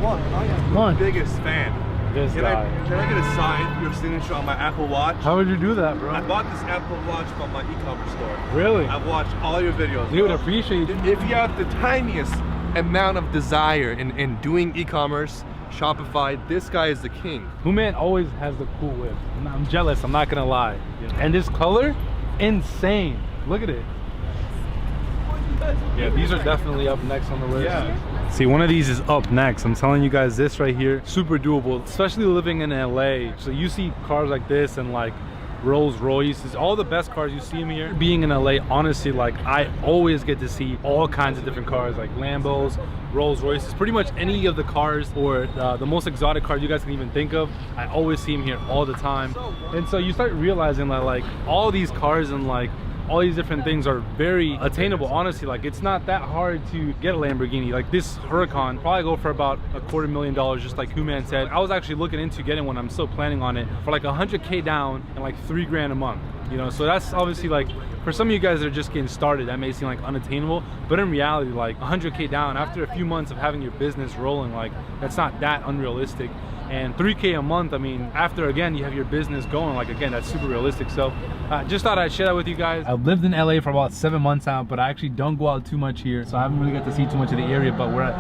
What? Come on. Biggest fan. This guy. Can I get a sign, your signature on my Apple Watch? How would you do that, bro? I bought this Apple Watch from my e-commerce store. Really? I've watched all your videos. Dude, bro. appreciate you. If you have the tiniest amount of desire in doing e-commerce, Shopify, this guy is the king. Human always has the cool whip. I'm jealous, I'm not gonna lie. And this color, insane. Look at it. Yeah, these are definitely up next on the list. Yeah. See, one of these is up next. I'm telling you guys, this right here, super doable, especially living in LA. So you see cars like this and like Rolls Royces, all the best cars you see them here. Being in LA, honestly, like I always get to see all kinds of different cars, like Lambos, Rolls Royces, pretty much any of the cars or the most exotic cars you guys can even think of. I always see them here all the time. And so you start realizing that like all these cars and like all these different things are very attainable. Honestly, like it's not that hard to get a Lamborghini. Like this Huracan probably go for about $250,000, just like Human said. I was actually looking into getting one. I'm still planning on it for like 100K down and like $3 grand a month, you know. So that's obviously like for some of you guys that are just getting started, that may seem like unattainable, but in reality, like 100K down after a few months of having your business rolling, like that's not that unrealistic. And 3K a month, I mean, after again you have your business going, like again, that's super realistic. So just thought I'd share that with you guys. I've lived in LA for about 7 months now, but I actually don't go out too much here, so I haven't really got to see too much of the area. But we're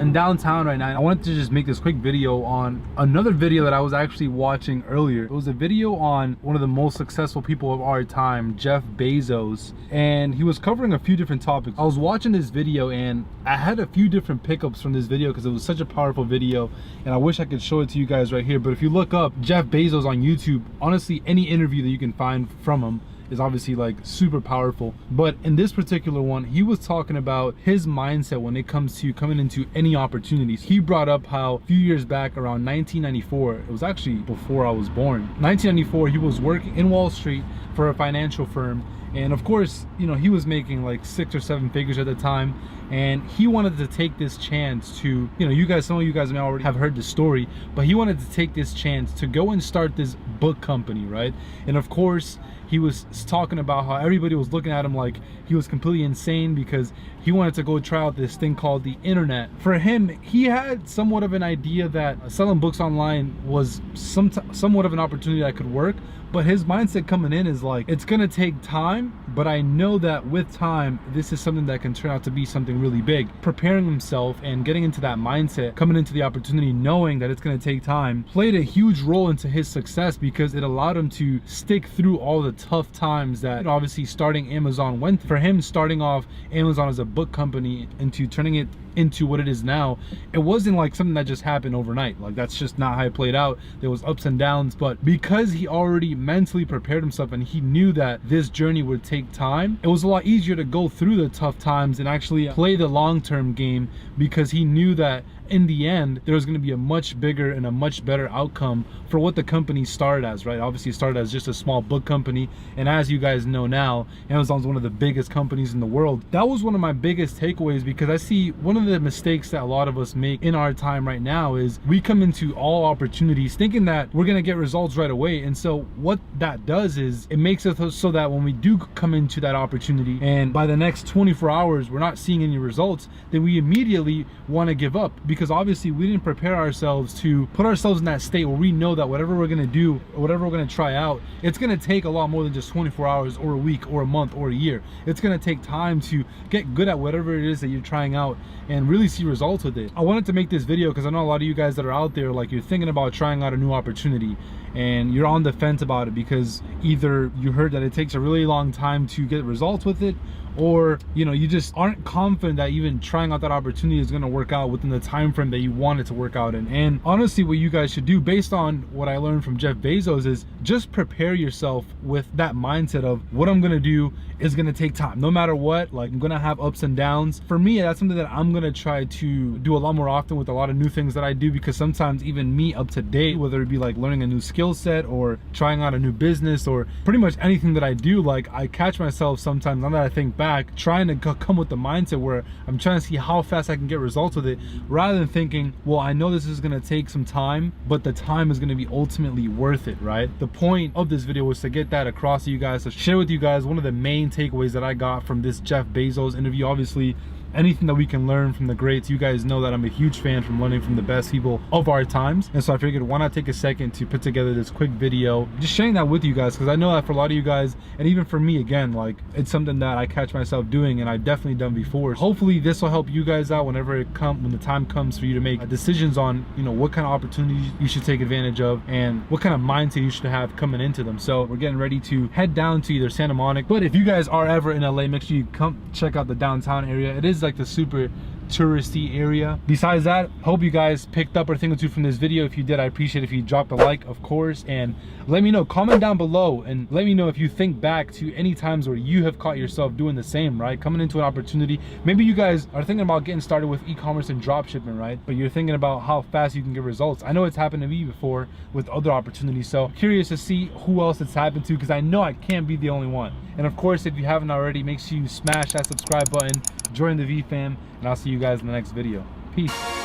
in downtown right now. I wanted to just make this quick video on another video that I was actually watching earlier. It was a video on one of the most successful people of our time, Jeff Bezos, and he was covering a few different topics. I was watching this video and I had a few different pickups from this video because it was such a powerful video, and I wish I could show it to you guys right here. But if you look up Jeff Bezos on YouTube, honestly any interview that you can find from him is obviously like super powerful. But in this particular one, he was talking about his mindset when it comes to coming into any opportunities. He brought up how a few years back around 1994, it was actually before I was born, 1994, he was working in Wall Street for a financial firm. And of course, you know, he was making like 6 or 7 figures at the time, and he wanted to take this chance to, you know, you guys, some of you guys may already have heard the story, but he wanted to take this chance to go and start this book company, right? And of course, he was talking about how everybody was looking at him like he was completely insane because he wanted to go try out this thing called the internet. For him, he had somewhat of an idea that selling books online was somewhat of an opportunity that could work, but his mindset coming in is like, it's gonna take time, but I know that with time, this is something that can turn out to be something really big. Preparing himself and getting into that mindset, coming into the opportunity, knowing that it's gonna take time, played a huge role into his success because it allowed him to stick through all the tough times that, you know, obviously starting Amazon went. For him, starting off Amazon as a book company into turning it into what it is now, it wasn't like something that just happened overnight. Like that's just not how it played out. There was ups and downs, but because he already mentally prepared himself and he knew that this journey would take time, it was a lot easier to go through the tough times and actually play the long-term game, because he knew that in the end there was going to be a much bigger and a much better outcome for what the company started as, right? Obviously it started as just a small book company, and as you guys know now, Amazon's one of the biggest companies in the world. That was one of my biggest takeaways, because I see one of the mistakes that a lot of us make in our time right now is we come into all opportunities thinking that we're going to get results right away. And so what that does is it makes it so that when we do come into that opportunity and by the next 24 hours we're not seeing any results, then we immediately want to give up, because obviously we didn't prepare ourselves to put ourselves in that state where we know that whatever we're going to do or whatever we're going to try out, it's going to take a lot more than just 24 hours or a week or a month or a year. It's going to take time to get good at whatever it is that you're trying out and really see results with it. I wanted to make this video because I know a lot of you guys that are out there, like, you're thinking about trying out a new opportunity and you're on the fence about it because either you heard that it takes a really long time to get results with it, or you know, you just aren't confident that even trying out that opportunity is going to work out within the time frame that you want it to work out in. And honestly, what you guys should do, based on what I learned from Jeff Bezos, is just prepare yourself with that mindset of what I'm going to do is going to take time. No matter what, like, I'm going to have ups and downs. For me, that's something that I'm going to try to do a lot more often with a lot of new things that I do, because sometimes even me up to date, whether it be like learning a new skill set or trying out a new business or pretty much anything that I do, like, I catch myself sometimes, now that I think back, trying to come with the mindset where I'm trying to see how fast I can get results with it, rather than thinking, well, I know this is going to take some time, but the time is going to be ultimately worth it, right? The point of this video was to get that across to you guys, to share with you guys one of the main takeaways that I got from this Jeff Bezos interview. Obviously, anything that we can learn from the greats. You guys know that I'm a huge fan from learning from the best people of our times, and so I figured why not take a second to put together this quick video just sharing that with you guys, because I know that for a lot of you guys, and even for me, again, like, it's something that I catch myself doing and I've definitely done before. Hopefully this will help you guys out when the time comes for you to make decisions on, you know, what kind of opportunities you should take advantage of and what kind of mindset you should have coming into them. So we're getting ready to head down to either Santa Monica, but if you guys are ever in LA, make sure you come check out the downtown area. It is like the super touristy area. Besides that, hope you guys picked up a thing or two from this video. If you did, I appreciate if you dropped a like, of course, and let me know, comment down below and let me know if you think back to any times where you have caught yourself doing the same, right? Coming into an opportunity, maybe you guys are thinking about getting started with e-commerce and drop shipping, right? But you're thinking about how fast you can get results. I know it's happened to me before with other opportunities, so curious to see who else it's happened to, because I know I can't be the only one. And of course, if you haven't already, make sure you smash that subscribe button, join the V fam, and I'll see you guys in the next video. Peace.